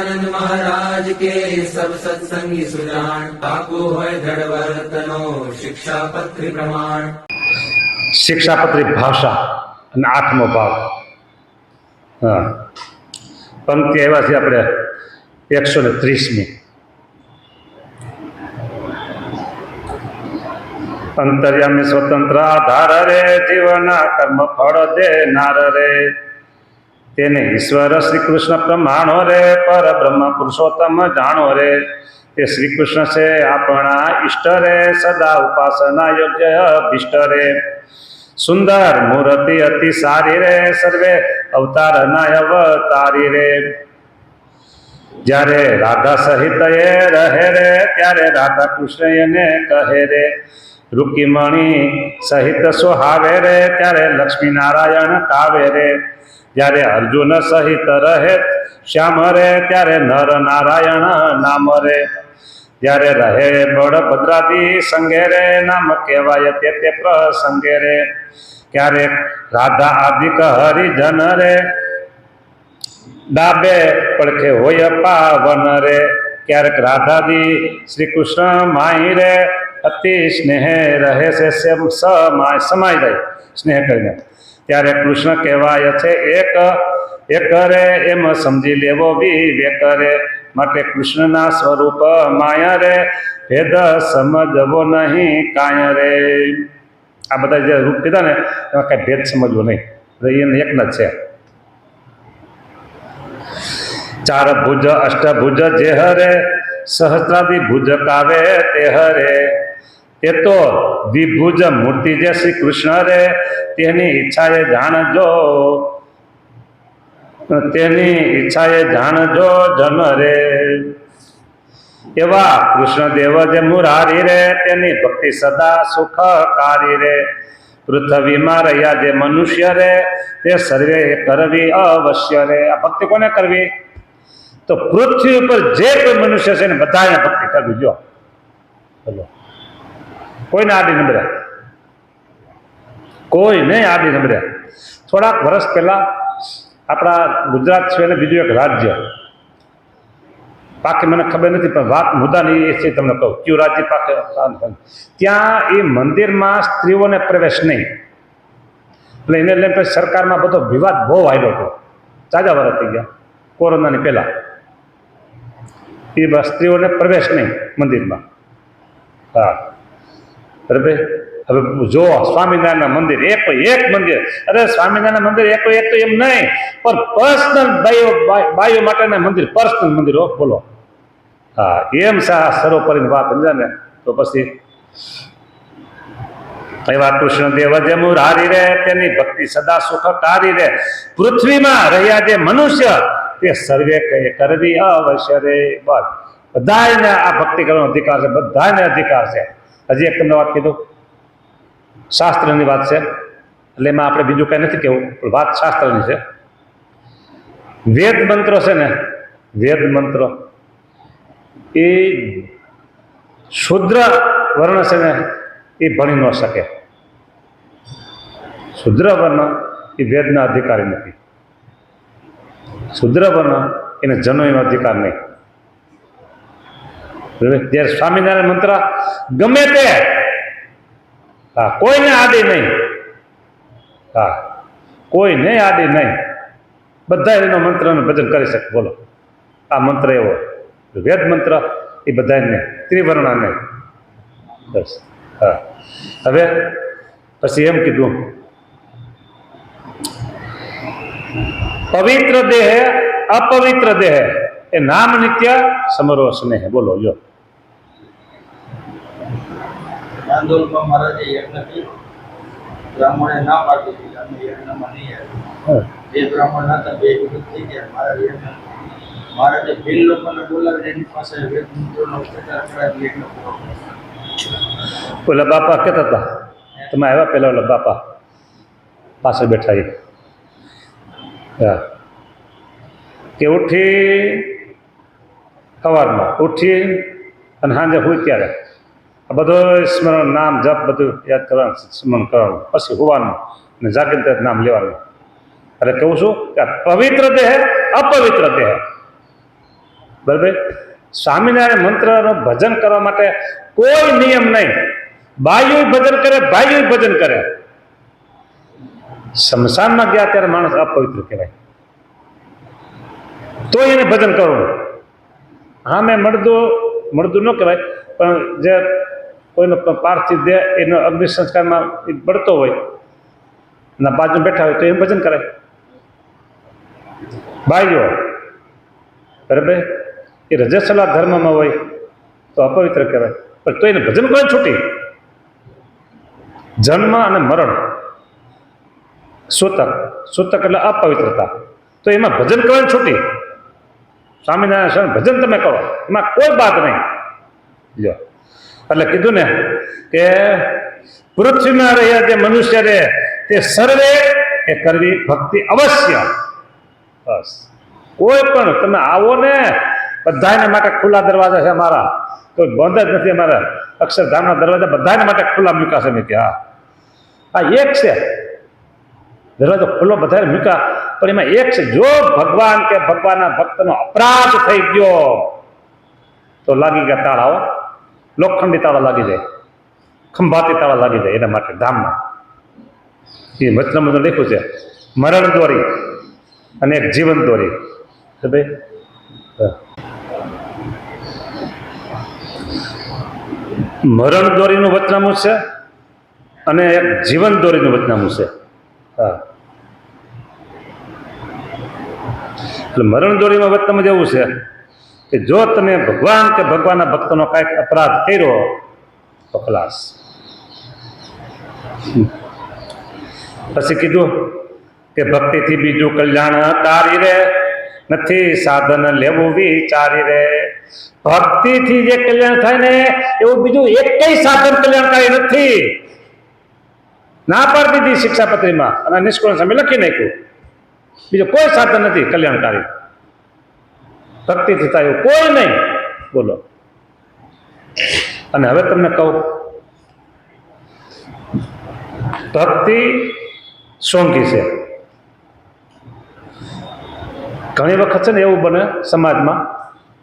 आनंद महाराज के सब सत्संगी सुजान, पाको होय दृढ़ वर्तनो शिक्षापत्री प्रमाण। शिक्षापत्री भाषा અને આઠમો ભાગ. હા, પંક્તિ આવ્યા છે આપણે 130મી. અંતર્યામી સ્વતંત્ર આધાર રે, જીવના કર્મ ફળ દેનાર રે, તેને ઈશ્વર શ્રી કૃષ્ણ પ્રમાણો રે, પર બ્રહ્મ પુરુષોત્તમ જાણો રે. તે શ્રી કૃષ્ણ છે આપણા ઈષ્ટ રે, સદા ઉપાસના યોગ્ય અભિષ્ટ રે. સુંદર મૂર્તિ અતિ સારી રે, સર્વે અવતાર ના અવતારી રે. જ્યારે રાધા સહિત એ રહે રે, ત્યારે રાધા કૃષ્ણ એને કહે રે. રૂકીમણી સહિત સોહાવે રે, ત્યારે લક્ષ્મી નારાયણ કાવે રે. જ્યારે અર્જુન સહિત રહે શ્યામ રે, ત્યારે નર નારાયણ નામ રે. જ્યારે રહે બળભદ્રાદી સંગે રે, નામ કહેવાય તે પ્રસંગે રે. ક્યારેક રાધા આદિક હરિજન રે, ડાબે પડખે હોય પાવન રે. ક્યારેક રાધાદી શ્રી કૃષ્ણ માઈ રે, અતિ સ્નેહ રહે છે સમાય રહે સ્નેહ કરીને. ત્યારે કૃષ્ણ કહેવાય છે એક રે, એમ સમજી લેવો વિવેક રે. માટે કૃષ્ણના સ્વરૂપ માયા રે, ભેદ સમજવો નહીં કાય રે. આ બધા જે રૂપ કીધા ને એમાં કઈ ભેદ સમજવો નહીં, એને એક જ છે. ચાર ભુજ અષ્ટભુજ જે હરે, સહસ્ત્રાદી ભુજ કાવે તે હરે. તે તો દ્વિભુજ મૂર્તિ જે શ્રી કૃષ્ણ રે, તેની ઈચ્છાએ જાણજો, તેની ઈચ્છાએ જાણજો જન રે. એવા કૃષ્ણદેવ જે મુરારી રે, તેની ભક્તિ સદા સુખકારી રે. પૃથ્વીમાં રહ્યા જે મનુષ્ય રે, તે સર્વે કરવી અવશ્ય રે. આ ભક્તિ કોને કરવી? તો પૃથ્વી ઉપર જે કોઈ મનુષ્ય છે ને બધાને ભક્તિ કરવી. જો બોલો, કોઈને આડી નબળ્યા, કોઈને આડી નબળ્યા. થોડાક વર્ષ પહેલા આપણા ગુજરાત છે ને બીજું એક રાજ્ય, પાકી મને ખબર નથી પણ વાત મુદ્દાની એ છે, તમને કહું કયું રાજ્ય પાકે. ત્યાં એ મંદિરમાં સ્ત્રીઓને પ્રવેશ નહીં, એટલે એને લઈને પછી સરકારમાં બધો વિવાદ બહુ આવ્યો હતો. ચાજા વર્ષ થઈ ગયા કોરોનાની પહેલા. એ સ્ત્રીઓને પ્રવેશ નહીં મંદિરમાં. હા, બરાબર. હવે જો સ્વામિનારાયણ મંદિર એક મંદિર, અરે સ્વામિનારાયણ મંદિર એક તો એમ નહીં, પણ પર્સનલ બાઈઓ માટેના મંદિર, પર્સનલ મંદિર હો. બોલો, હા એમ સર્વોપરીની વાત સમજે ને. તો પછી એવા કૃષ્ણદેવ જે મુરારી રે, તેની ભક્તિ સદા સુખકારી રે. પૃથ્વીમાં રહ્યા જે મનુષ્ય, તે સર્વે કરવી અવશ્ય રે. બસ બધાને આ ભક્તિ કરવાનો અધિકાર છે, બધાને અધિકાર છે. હજી એક તમને વાત કીધું, શાસ્ત્રની વાત છે, એટલે એમાં આપણે બીજું કંઈ નથી કહેવું, વાત શાસ્ત્રની છે. વેદ મંત્રો છે ને, વેદ મંત્રો એ શુદ્ર વર્ણ છે ને એ ભણી ન શકે. શુદ્ર વર્ણ એ વેદના અધિકારી નથી. શુદ્ર વર્ણ એને જનોઈનો અધિકાર નહીં. જ્યારે સ્વામિનારાયણ મંત્ર ગમે તે, હા કોઈને આડી નહીં, હા કોઈને આડી નહીં, બધા એનો મંત્રનું ભજન કરી શકે. બોલો, આ મંત્ર એવો વેદ મંત્ર એ બધાને ત્રિવર્ણા નહીં. બસ હા. હવે પછી એમ કીધું, પવિત્ર દેહ અપવિત્ર દેહ એ નામ નિત્ય સમરો સ્નેહ. બોલો જો આંદોલનમાં મહારાજે યજ્ઞ કર્યો, બ્રાહ્મણે ના પાડી દીધી, અમે યજ્ઞમાં નહીં આવ્યા. બે બ્રાહ્મણ હતા, બે વિરુદ્ધ થઈ ગયા. મહારાજે ભીલ લોકોને બોલાવીને એની પાસે વેદ મંત્રોનો ઉચ્ચાર કરાવી યજ્ઞ પૂરો કર્યો. ઓલા બાપા કહેતા હતા, તમે આવ્યા પહેલા ઓલા બાપા પાછળ બેઠા એ, હા કે ઉઠી સવારમાં ઉઠી અને સાંજે હોય ત્યારે આ બધું સ્મરણ નામ જપ બધું યાદ કરવાનું, સ્મરણ કરવાનું, પછી હોવાનું અને જાગીને નામ લેવાનું. એટલે કહું છું કે પવિત્ર દેહ અપવિત્ર દેહ બરાબર. સ્વામિનારાયણ મંત્રનું ભજન કરવા માટે કોઈ નિયમ નહીં. બાયું ભજન કરે, ભાઈયું ભજન કરે. શમશાનમાં ગયા ત્યારે માણસ અપવિત્ર કહેવાય, તો એને ભજન કરવું. હા, મેં મળદું ન કહેવાય, પણ જે કોઈનો પાર્થિવ દેહ એનો અગ્નિ સંસ્કારમાં બળતો હોય અને બાજુ બેઠા હોય તો એમ ભજન કરે. ભાઈઓ, બરાબર, એ રજસ્વલા ધર્મમાં હોય તો અપવિત્ર કહેવાય, પણ તો એને ભજન કરે છૂટી. જન્મ અને મરણ, સૂતક એટલે અપવિત્રતા, તો એમાં ભજન કરવાની છૂટી. સ્વામિનારાયણ ભજન તમે કરો, એમાં કોઈ બાત નહીં. જો એટલે કીધું ને કે પૃથ્વીમાં રહ્યા જે મનુષ્ય રહે તે સર્વે એ કરવી ભક્તિ અવશ્ય. બસ, કોઈ પણ તમે આવો ને, બધાને માટે ખુલ્લા દરવાજા છે અમારા, કોઈ બંધ જ નથી. અમારા અક્ષરધામના દરવાજા બધાને માટે ખુલ્લા મૂકાશે મેં. હા, આ એક છે દરવાજો ખુલ્લો બધા મૂકા, પણ એમાં એક છે, જો ભગવાન કે ભગવાનના ભક્તનો અપરાધ થઈ ગયો તો લાગી ગયા તાળાઓ, લોખંડી તાળા લાગી જાય, ખંભાતી તાળા લાગી જાય. એના માટે ધામમાં એ વચનામૃતમાં લખ્યું છે, મરણ દોરી અને એક જીવન દોરી. મરણ દોરીનું વચનામું છે અને એક જીવન દોરીનું વચનામું છે. હા, એટલે મરણ દોરીમાં વચનામું એવું છે કે જો તમે ભગવાન કે ભગવાનના ભક્તનો કાંઈક અપરાધ કર્યો તો ખલાસ. પછી કીધું કે ભક્તિથી બીજું કલ્યાણ તારી રે, નથી સાધન લેવું વિચારી રે. ભક્તિથી જે કલ્યાણ થાય ને એવું બીજું એકેય સાધન કલ્યાણકારી નથી. ના પાડી દીધી શિક્ષાપત્રીમાં અને નિષ્કુળ સામે લખી નાખ્યું, બીજું કોઈ સાધન નથી કલ્યાણકારી. ભક્તિથી થાય કોઈ નહીં. બોલો. અને હવે તમને કહું, ભક્તિ સોંગી છે. ઘણી વખત છે ને એવું બને સમાજમાં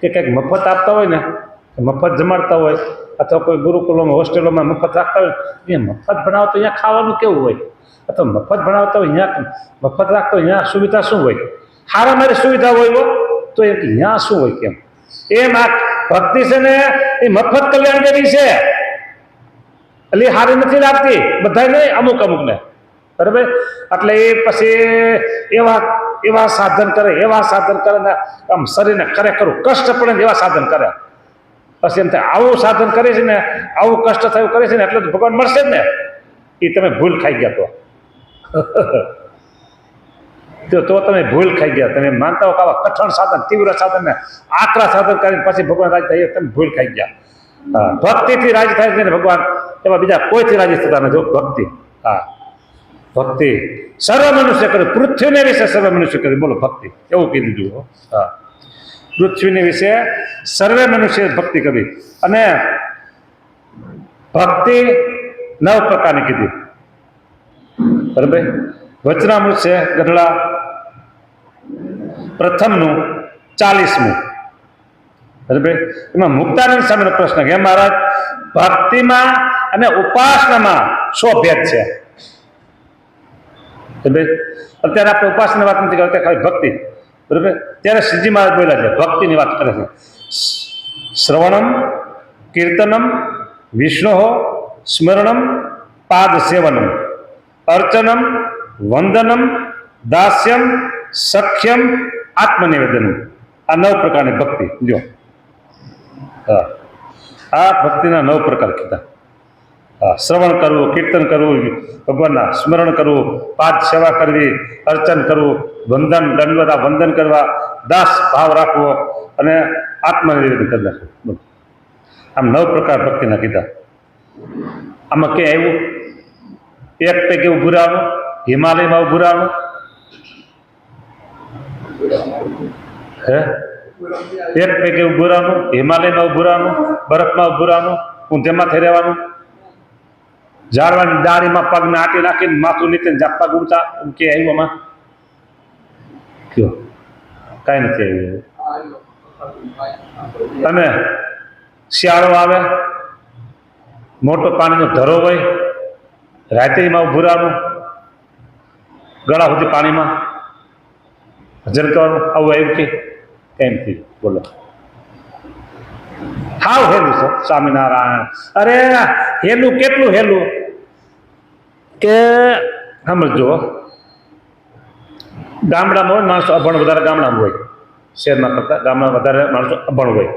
કે કંઈક મફત આપતા હોય ને, મફત જમાડતા હોય, અથવા કોઈ ગુરુકુલોમાં હોસ્ટેલોમાં મફત રાખતા હોય, એ મફત ભણાવતો અહીંયા ખાવાનું કેવું હોય, અથવા મફત ભણાવતા હોય અહીંયા મફત રાખતા હોય અહીંયા સુવિધા શું હોય, સારા મારી સુવિધા હોય તો એ અહીંયા શું હોય કેમ. એમ આ ભક્તિ છે ને એ મફત કલ્યાણ જેવી છે, એટલે સારી નથી લાગતી બધા નહીં, અમુક અમુકને. બરાબર. એટલે એ પછી એવા સાધન કરે ને આમ શરીરને ખરેખર કષ્ટ પડે ને એવા સાધન કરે. પછી એમ થાય આવું સાધન કરે છે ને, આવું કષ્ટ થયું કરે છે ને એટલે તો ભગવાન મળશે જ ને. એ તમે ભૂલ ખાઈ ગયા તો તમે ભૂલ ખાઈ ગયા. તમે માનતા હો કે આવા કઠણ સાધન, તીવ્ર સાધન ને આકરા સાધન કરીને પછી ભગવાન રાજી થાય, તમે ભૂલ ખાઈ ગયા. હા, ભક્તિથી રાજી થાય છે ને ભગવાન, એમાં બીજા કોઈથી રાજી થતા નથી. ભક્તિ, હા, ભક્તિ સર્વ મનુષ્ય કરે, પૃથ્વીને વિશે સર્વ મનુષ્ય કરે. બોલો, ભક્તિ એવું કીધું દીધું. હા, પૃથ્વીને વિશે સર્વે મનુષ્ય ભક્તિ કરી. અને ભક્તિ 9 પ્રકારની કીધી. બરાબર. વચનામૃત છે ગઢડા, પ્રથમનું 40મું. બરાબર. એમાં મુક્તાનંદ સ્વામીનો પ્રશ્ન કે મહારાજ, ભક્તિમાં અને ઉપાસનામાં શું ભેદ છે? અત્યારે આપણે ઉપાસના વાત નથી કરતા, ખાલી ભક્તિ. બરાબર. ત્યારે શ્રીજી મહારાજ બોલ્યા છે, ભક્તિની વાત કરે છે. શ્રવણમ, કીર્તનમ, વિષ્ણુ સ્મરણમ, પાદ સેવનમ, અર્ચનમ, વંદનમ, દાસ્યમ, સખ્યમ, આત્મનિવેદનમ. આ 9 પ્રકારની ભક્તિ. જો, હા, આ ભક્તિના 9 પ્રકાર કીધા. હા, શ્રવણ કરવું, કીર્તન કરવું, ભગવાનના સ્મરણ કરવું, પાદ સેવા કરવી, અર્ચન કરવું, વંદન કરવા, દાસ ભાવ રાખવો અને આત્મનિવેદન કરી નાખવું. આમ 9 પ્રકાર ભક્તિના કીધા. આમાં ક્યાં આવ્યું એક પૈકી ઉભું રહેવાનું, હિમાલયમાં ઉભું રહેવાનું? હે, એક પૈકી ઉભું રહેવાનું, હિમાલયમાં ઉભું રહેવાનું, બરફમાં ઉભું રહેવાનું, ઊંધેમાં થઈ રહેવાનું, ઝાડવાની ડાળીમાં પગને આટી નાખીને માથું નીચે પગ ઊંચા, કે આવ્યું આમાં? કયો? કાંઈ નથી આવ્યું. અને શિયાળો આવે, મોટો પાણીનો ધરો હોય, રાત્રિમાં ઊભું રહેવાનું, ગળા સુધી પાણીમાં હાજર કરવાનું, આવું આવ્યું કે કેમ થયું બોલો? હાવ હેલું છે સ્વામિનારાયણ. અરે હેલું કેટલું હેલું કે સમજો, ગામડામાં હોય માણસો અભણ વધારે ગામડામાં હોય, શહેરમાં કરતા ગામડામાં વધારે માણસો અભણ હોય.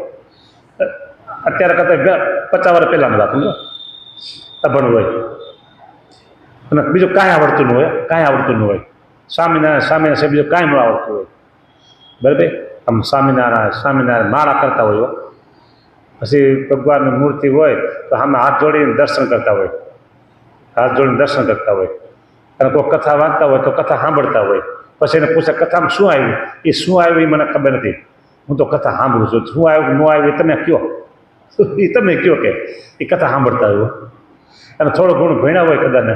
અત્યારે કરતા 50 વર્ષ પહેલાની વાત સમજો, અભણ હોય અને બીજું કાંઈ આવડતું ન હોય, કાંઈ આવડતું ન હોય. સ્વામિનારાયણ સ્વામિનારાયણ છે, બીજું કાંઈ ન આવડતું હોય. બરાબર, આમ સ્વામિનારાયણ સ્વામિનારાયણ માળા કરતા હોય. પછી ભગવાનની મૂર્તિ હોય તો સામે હાથ જોડીને દર્શન કરતા હોય, હાથ જોડીને દર્શન કરતા હોય. અને કોઈ કથા વાંચતા હોય તો કથા સાંભળતા હોય. પછી એને પૂછે કથામાં શું આવ્યું? એ શું આવ્યું એ મને ખબર નથી, હું તો કથા સાંભળું છું. શું આવ્યું ન આવ્યું એ તમે કહો, એ તમે કહો કે એ કથા સાંભળતા હોય. અને થોડું ઘણું ભણ્યા હોય કદાચ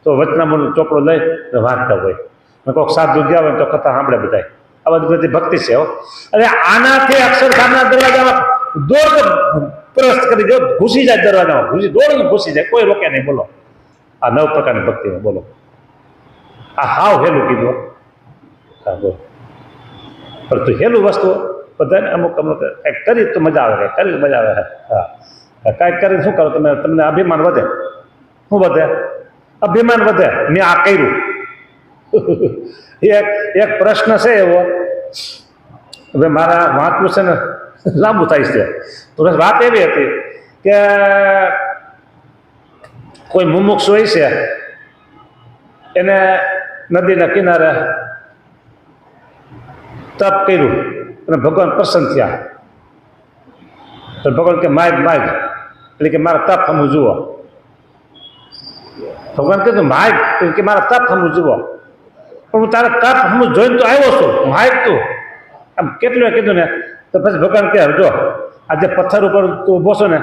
તો વચનામૃતનો ચોપડો લઈ વાંચતા હોય. અને કોઈક સાધુ ગયા હોય તો કથા સાંભળે બધા. આ બધી ભક્તિ છે. અરે આનાથી અક્ષરધામના દરવાજામાં દોડ પ્રસ્ત કરી દો, ઘૂસી જાય દરવાજામાં, દોડીને ઘૂસી જાય, કોઈ રોકે નહીં. બોલો, આ 9 પ્રકારની ભક્તિમાં બોલો, આ હાવ હેલું કીધું. હા બોલો, પણ તું હેલું વસ્તુ બધાને અમુક કંઈક કરી તો મજા આવે, કંઈક કરી મજા આવે. હા, કાંઈક કરીને શું કરો તમે? તમને અભિમાન વધે. શું વધે? અભિમાન વધે. મેં આ કર્યું. એક પ્રશ્ન છે એવો, હવે મારા વાંચવું છે ને લાંબુ થાય છે. તો વાત એવી હતી કે કોઈ મુમુક્ષ હોય છે, એને નદીના કિનારે તપ કર્યું અને ભગવાન પ્રસન્ન થયા. તો ભગવાન કે માગ માગ, એટલે કે મારા તપ હમું જુઓ. ભગવાન કીધું માગ, એટલે કે મારા તપ હમું જુઓ. પણ હું તારા તપ હમું જોઈને તો આવ્યો છું, માગ તું આમ કેટલું કીધું ને. તો પછી ભગવાન કહે જો આ જે પથ્થર ઉપર તું ઊભો છો ને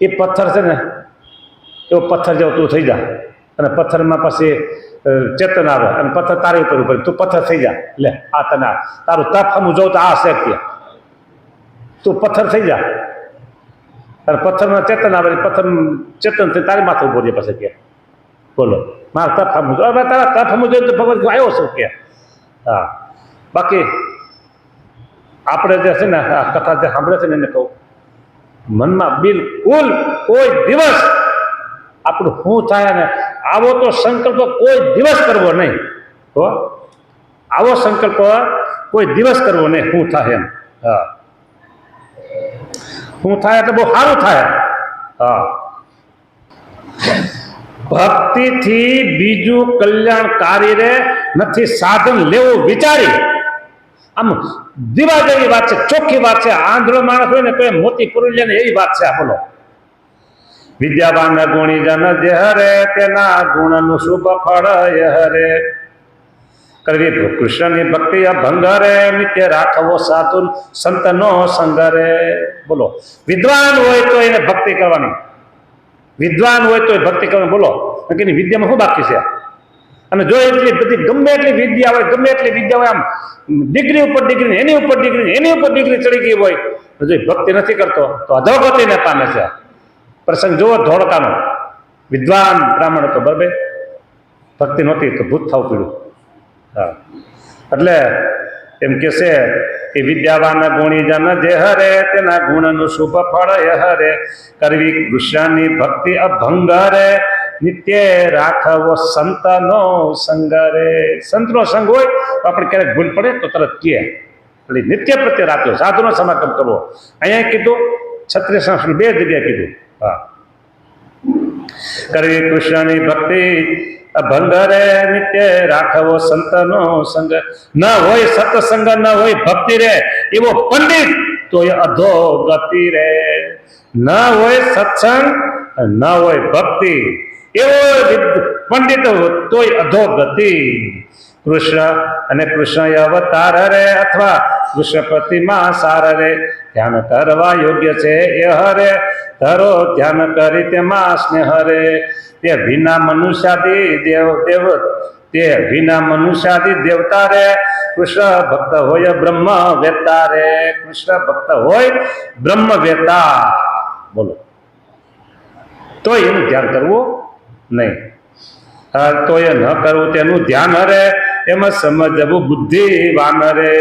એ પથ્થર છે ને, એવો પથ્થર જેવો તું થઈ જા. અને પથ્થરમાં પછી ચેતન આવે અને પથ્થર તારી ઉપર ઉપર તું પથ્થર થઈ જા. લે આ તને તારું તપ હમું જોઉં તો આ છે, તું પથ્થર થઈ જા. અને પથ્થરમાં ચેતન આવે, પથ્થર ચેતનથી તારી માથે ઉભો રહે. પછી કે બોલો મારા તપ હમું જો, તારા તપ હમું જોયું તો ભગવાન આવ્યો છું કે. હા, બાકી આપણે જે છે ને આ કથા જે સાંભળે છે ને એને કહું, મનમાં બિલકુલ કોઈ દિવસ આપણું શું થાય ને આવો તો સંકલ્પ કોઈ દિવસ કરવો નહીં. તો આવો સંકલ્પ કોઈ દિવસ કરવો નહીં, શું થાય એમ. હા, શું થાય એટલે બહુ સારું થાય. હા, ભક્તિથી બીજું કલ્યાણકારી રે નથી સાધન લેવું વિચારી. આમ દીવા જેવી વાત છે, ચોખ્ખી વાત છે. આંધળો માણસ હોય ને તો એ મોતી પૂરી લે ને એવી વાત છે. આ બોલો, વિદ્યાવાન ગુણી જન જે હરે તેના ગુણનું શુભ ફળ હરે. કરવી કૃષ્ણની ભક્તિ અભંગ રે નિત્ય રાખવો સાધુ સંતનો સંગ રે. બોલો, વિદ્વાન હોય તો એને ભક્તિ કરવાની, વિદ્વાન હોય તો ભક્તિ કરવાની. બોલો, કે વિદ્યામાં શું બાકી છે? અને જો એટલી બધી ગમે એટલી વિદ્યા હોય, ગમે એટલી વિદ્યા હોય, આમ ડિગ્રી ઉપર ડિગ્રી, એની ઉપર ડિગ્રી, એની ઉપર ડિગ્રી ચડી ગઈ હોય, જો ભક્તિ નથી કરતો તો અધોગતિને પામે છે. પ્રસંગ જુઓ ધોળકાનો, વિદ્વાન બ્રાહ્મણ હતો, બરાબર, ભક્તિ નહોતી તો ભૂત થવું પડ્યું. હા, એટલે એમ કે છે કે વિદ્યાવાન ગુણી જન જે હરે તેના ગુણનું શુભ ફળ હરે. કરવી કૃષ્ણની ભક્તિ અભંગ રે નિત્ય રાખવો સંતનો સંગ રે. સંતનો સંગ હોય તો આપણે ક્યારેક ભૂલ પડે તો તરત કહે, એટલે નિત્ય પ્રત્યે રાખજો, સાધુનો સમાગમ કરવો. અહીંયા કીધું, ક્ષત્રિય સંસ્કૃતિ 2 જગ્યાએ કીધું. હા, કરવી કૃષ્ણની ભક્તિ અભંગ રે નિત્ય રાખવો સંતનો સંગ. ન હોય સત્સંગ, ન હોય ભક્તિ રે એવો પંડિત તો એ અધોગતિ રે. ન હોય સત્સંગ, ન હોય ભક્તિ, એવો પંડિત તોય અધોગતિ. કૃષ્ણ અને કૃષ્ણ અવતાર રે અથવા કૃષ્ણ પ્રતિમા સાર રે. ધ્યાન કરવા યોગ્ય છે એ હરે, ધરો ધ્યાન કરી તેમાં સ્નેહ રે. તે વિના મનુષ્યાદી દેવ તે વિના મનુષ્યાદી દેવતા રે કૃષ્ણ ભક્ત હોય બ્રહ્મ વેતા રે, કૃષ્ણ ભક્ત હોય બ્રહ્મ વેતા. બોલો, તો એનું ધ્યાન કરવું નહીં. તો એ ન કરવું તેનું ધ્યાન હરે, એમાં સમજવું બુદ્ધિવાન રે.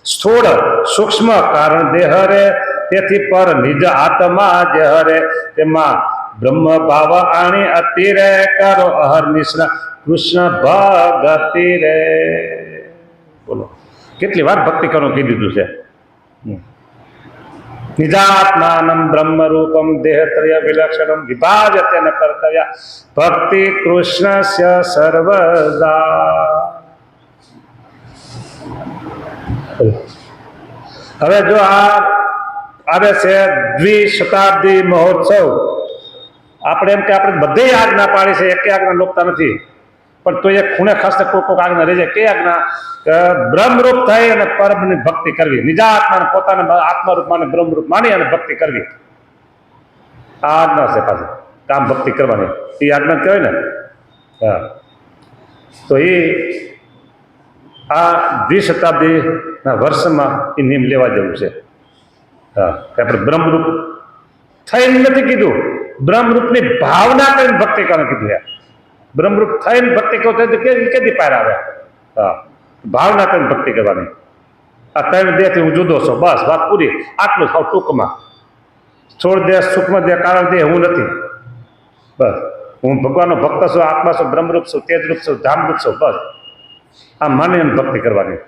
સ્થૂળ સૂક્ષ્મ કારણ દેહ રે, તેથી પર નિજ આત્મા જે હરે, તેમાં બ્રહ્મ ભાવ આણી અતિ રે, કરો અહર નિશ્ર કૃષ્ણ ભગતિ રે. બોલો, કેટલી વાર ભક્તિ કરવાનું કહી દીધું છે. નિજાત્માનમ બ્રહ્મ રૂપમ દેહત્રય વિલક્ષણમ વિભાજતે ન કર્તવ્ય ભક્તિ કૃષ્ણસ્ય સર્વદા. હવે જો આ આવે છે દ્વિશતાબ્દી મહોત્સવ, આપણે એમ કે આપણે બધી આજ્ઞા પાડી છે, એકે આજ્ઞા લોકતા નથી, પણ તો એક ખૂણે ખાસ કોઈક આજ્ઞા રહી જાય. કઈ આજ્ઞા? બ્રહ્મરૂપ થઈ અને પરમની ભક્તિ કરવી, નિજાત્માને પોતાના આત્મરૂપમાં બ્રહ્મરૂપ માની અને ભક્તિ કરવી. આ આજ્ઞા છે પાછી, કામ ભક્તિ કરવાની, એ આજ્ઞા કહેવાય ને. હા, તો એ આ દ્વિશતાબ્દીના વર્ષમાં એ નિયમ લેવા જેવું છે. હા, કે આપણે બ્રહ્મરૂપ થઈને નથી કીધું, બ્રહ્મરૂપની ભાવના કરીને ભક્તિ કરવાનું કીધું. યાર, બ્રહ્મરૂપ થઈને ભક્તિ કરો તો કેદી પાર આવે? હા, ભાવના કરીને ભક્તિ કરવાની. આ ત્રણ દેહથી હું જુદો છું, બસ વાત પૂરી. આટલું સાવ ટૂંકમાં. સ્થૂળ દેહ, સૂક્ષ્મ દેહ, કારણ દેહ હું નથી. બસ હું ભગવાનનો ભક્ત છું, આત્મા છું, બ્રહ્મરૂપ છું, તેજરૂપ છું, ધામરૂપ છું. બસ આ માનીને ભક્તિ કરવાની.